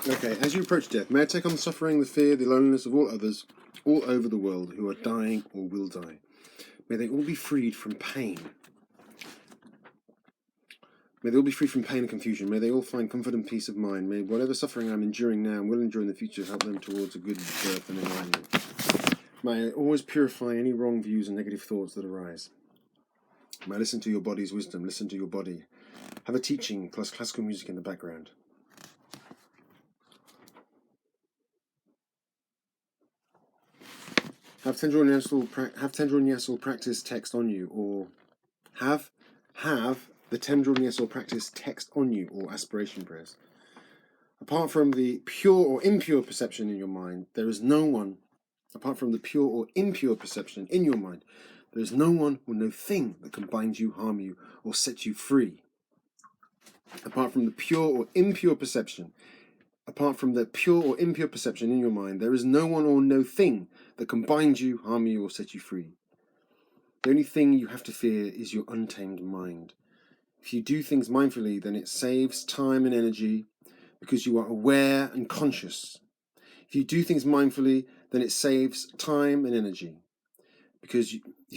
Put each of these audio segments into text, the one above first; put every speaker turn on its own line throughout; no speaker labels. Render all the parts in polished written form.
Okay, as you approach death, may I take on the suffering, the fear, the loneliness of all others all over the world who are dying or will die. May they all be freed from pain. May they all be free from pain and confusion. May they all find comfort and peace of mind. May whatever suffering I'm enduring now and will endure in the future help them towards a good birth and enlightenment. May I always purify any wrong views and negative thoughts that arise. May I listen to your body's wisdom, listen to your body. Have a teaching plus classical music in the background. Have Tendril Nyesel practice text on you, or have the Tendril Nyesel practice text on you, or aspiration prayers. Apart from the pure or impure perception in your mind, there is no one. Apart from the pure or impure perception in your mind, there is no one or no thing that can bind you, harm you, or set you free. Apart from the pure or impure perception. Apart from the pure or impure perception in your mind, there is no one or no thing that can bind you, harm you, or set you free. The only thing you have to fear is your untamed mind. If you do things mindfully, then it saves time and energy because you are aware and conscious. If you do things mindfully, then it saves time and energy. If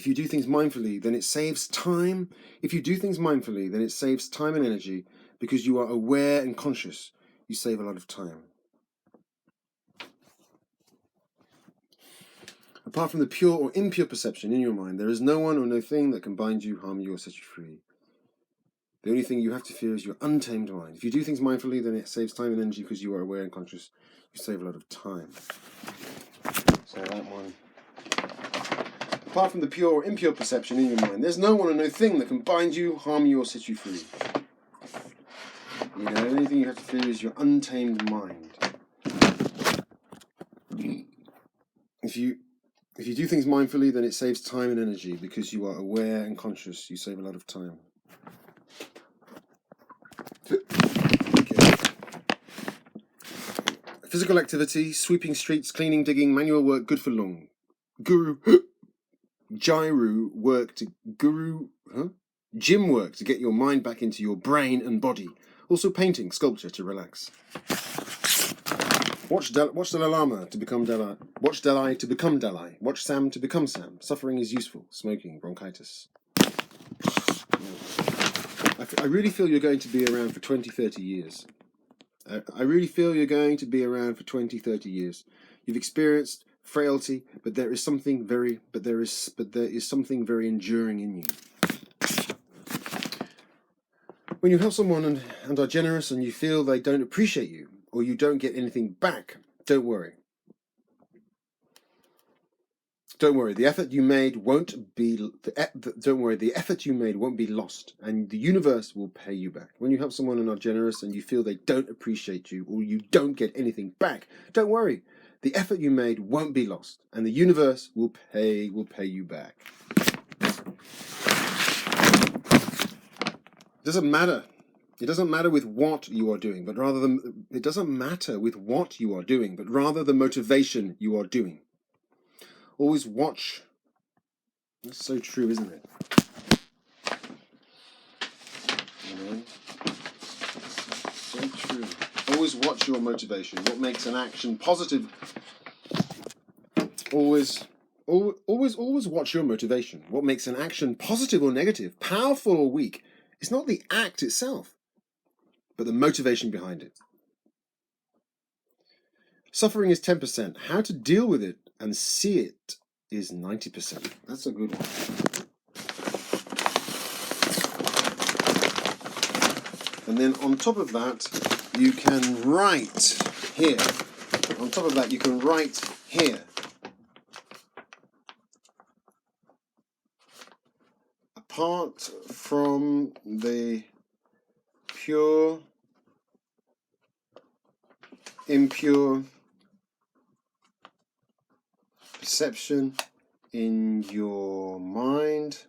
you do things mindfully, then it saves time. If you do things mindfully, then it saves time and energy because you are aware and conscious. You save a lot of time. Apart from the pure or impure perception in your mind, there is no one or no thing that can bind you, harm you, or set you free. The only thing you have to fear is your untamed mind. If you do things mindfully, then it saves time and energy because you are aware and conscious. You save a lot of time. So that one. Apart from the pure or impure perception in your mind, there's no one or no thing that can bind you, harm you, or set you free. The only thing you have to fear is your untamed mind. If you do things mindfully, then it saves time and energy because you are aware and conscious. You save a lot of time. Okay. Physical activity, sweeping streets, cleaning, digging, manual work, good for long. Gym work to get your mind back into your brain and body. Also painting, sculpture to relax. Watch Dalai Lama to become Dalai. Watch Dalai to become Dalai. Watch Sam to become Sam. Suffering is useful. Smoking, bronchitis. I really feel you're going to be around for 20, 30 years. I really feel you're going to be around for 20, 30 years. You've experienced frailty, but there is something very enduring in you. When you help someone and are generous and you feel they don't appreciate you or you don't get anything back, don't worry. Don't worry. The effort you made won't be lost, and the universe will pay you back. When you help someone and are generous and you feel they don't appreciate you or you don't get anything back, don't worry. The effort you made won't be lost, and the universe will pay you back. It doesn't matter. It doesn't matter with what you are doing, but rather the motivation you are doing. Always watch. That's so true, isn't it? So true. Always watch your motivation. What makes an action positive? Always watch your motivation. What makes an action positive or negative, powerful or weak? It's not the act itself, but the motivation behind it. Suffering is 10%. How to deal with it and see it is 90%. That's a good one. And then on top of that, you can write here. Apart from the pure, impure perception in your mind,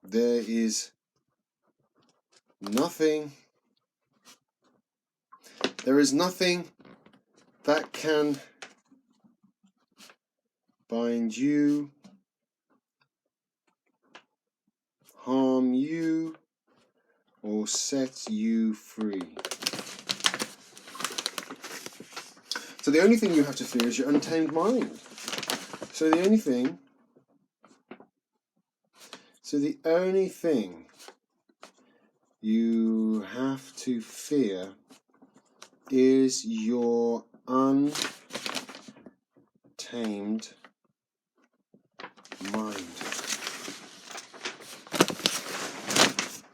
there is nothing that can bind you, harm you, or set you free. So the only thing you have to fear is your untamed mind. So the only thing you have to fear is your untamed mind.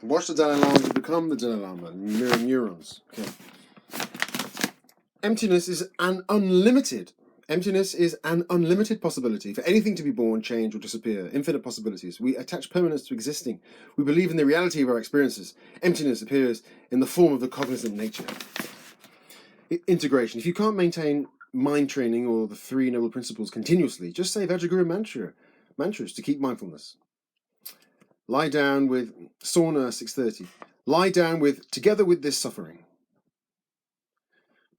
Watch the Dalai Lama to become the Dalai Lama. Mirror neurons. Okay. Emptiness is an unlimited possibility for anything to be born, change, or disappear. Infinite possibilities. We attach permanence to existing. We believe in the reality of our experiences. Emptiness appears in the form of the cognizant nature. Integration. If you can't maintain mind training or the three noble principles continuously, just say Vajraguru mantras to keep mindfulness. Lie down with sauna 6:30. Lie down with together with this suffering.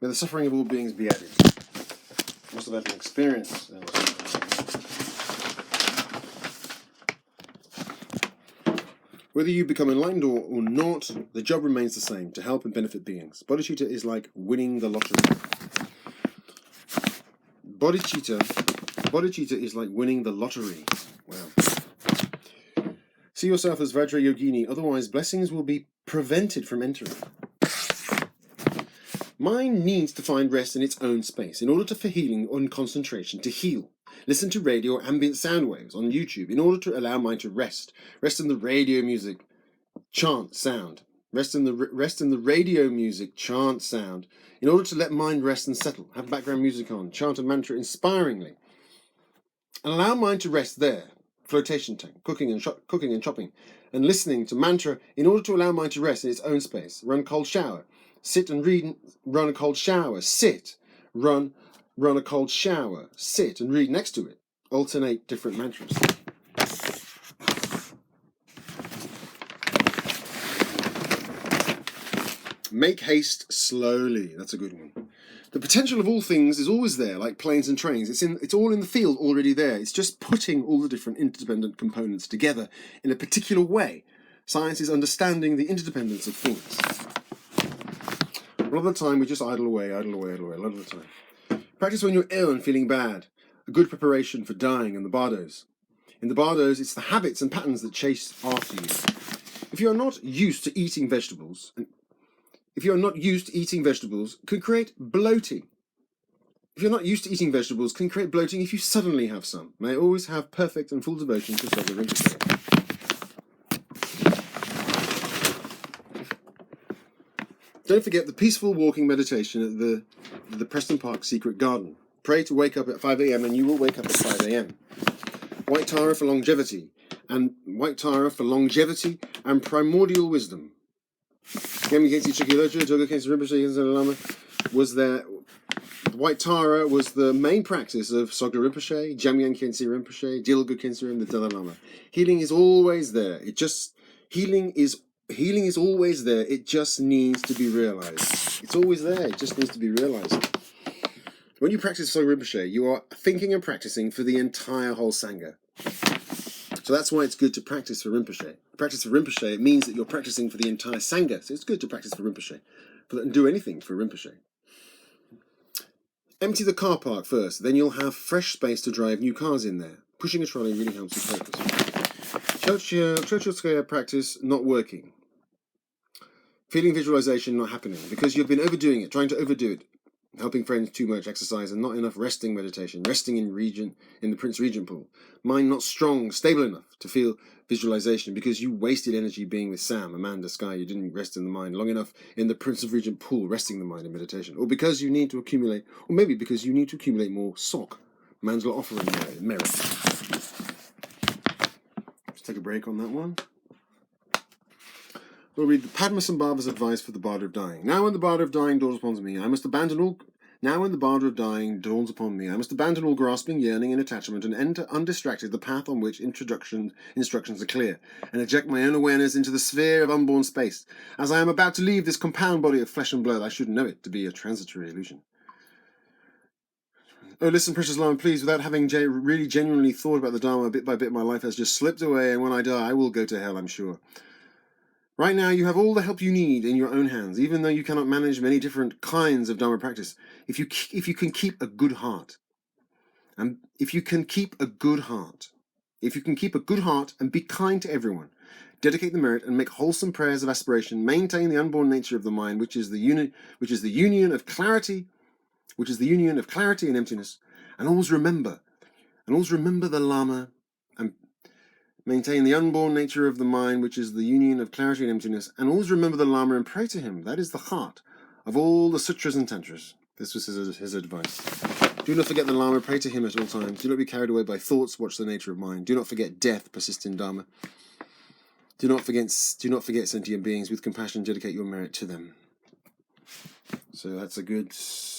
May the suffering of all beings be added. Must have had an experience. Whether you become enlightened or not, the job remains the same, to help and benefit beings. Bodhicitta is like winning the lottery. Bodhicitta is like winning the lottery. Wow. See yourself as Vajra Yogini, otherwise blessings will be prevented from entering. Mind needs to find rest in its own space in order for healing and concentration to heal. Listen to radio or ambient sound waves on YouTube in order to allow mind to rest. Rest in the radio music, chant, sound. Rest in the radio music, chant, sound. In order to let mind rest and settle, have background music on, chant a mantra inspiringly. And allow mind to rest there. Flotation tank, cooking and chopping, and listening to mantra in order to allow mind to rest in its own space. Run cold shower. Sit and read, run a cold shower, sit, run a cold shower, sit and read next to it. Alternate different mantras. Make haste slowly. That's a good one. The potential of all things is always there, like planes and trains. It's all in the field already there. It's just putting all the different interdependent components together in a particular way. Science is understanding the interdependence of things. A lot of the time we just idle away, a lot of the time. Practice when you're ill and feeling bad. A good preparation for dying in the bardos. In the bardos, it's the habits and patterns that chase after you. If you're not used to eating vegetables, can create bloating. If you suddenly have some. May always have perfect and full devotion to Sogla Rinpoche. Don't forget the peaceful walking meditation at the Preston Park Secret Garden. Pray to wake up at 5 a.m. and you will wake up at 5 a.m. White Tara for longevity and primordial wisdom. Was there. White Tara was the main practice of Sogla Rinpoche, Jamyang Khyentse Rinpoche, Dilgo Khyentse Rim, the Dalai Lama. Healing is always there. Healing is always there. It just needs to be realized. It's always there. It just needs to be realized. When you practice Sogla Rinpoche, you are thinking and practicing for the entire whole Sangha. So that's why it's good to practice for Rinpoche. Practice for Rinpoche, it means that you're practicing for the entire Sangha. So it's good to practice for Rinpoche. And do anything for Rinpoche. Empty the car park first, then you'll have fresh space to drive new cars in there. Pushing a trolley really helps you focus. Chocho practice not working. Feeling visualization not happening because you've been overdoing it, trying to overdo it. Helping friends too much exercise and not enough resting meditation, resting in the Prince Regent pool. Mind not strong, stable enough to feel visualization because you wasted energy being with Sam, Amanda, Sky. You didn't rest in the mind long enough in the Prince of Regent pool, resting the mind in meditation. Or because you need to accumulate, or maybe because you need to accumulate more SOC, Mandala offering merit. Let's take a break on that one. We'll read the Padmasambhava's advice for the Bardo of Dying. Now when the Bardo of Dying dawns upon me, I must abandon all grasping, yearning, and attachment, and enter undistracted the path on which instructions are clear, and eject my own awareness into the sphere of unborn space. As I am about to leave this compound body of flesh and blood, I should know it to be a transitory illusion. Oh, listen, precious Lama, please, without having really genuinely thought about the Dharma bit by bit, my life has just slipped away, and when I die, I will go to hell, I'm sure. Right now, you have all the help you need in your own hands, even though you cannot manage many different kinds of Dharma practice. If you can keep a good heart, and if you can keep a good heart and be kind to everyone, dedicate the merit and make wholesome prayers of aspiration, maintain the unborn nature of the mind, which is the union of clarity and emptiness, and always remember the Lama, and maintain the unborn nature of the mind, which is the union of clarity and emptiness, and always remember the Lama and pray to him. That is the heart of all the sutras and tantras. This was his advice. Do not forget the Lama, pray to him at all times. Do not be carried away by thoughts, watch the nature of mind. Do not forget death, persist in Dharma. Do not forget sentient beings. With compassion, dedicate your merit to them. So that's a good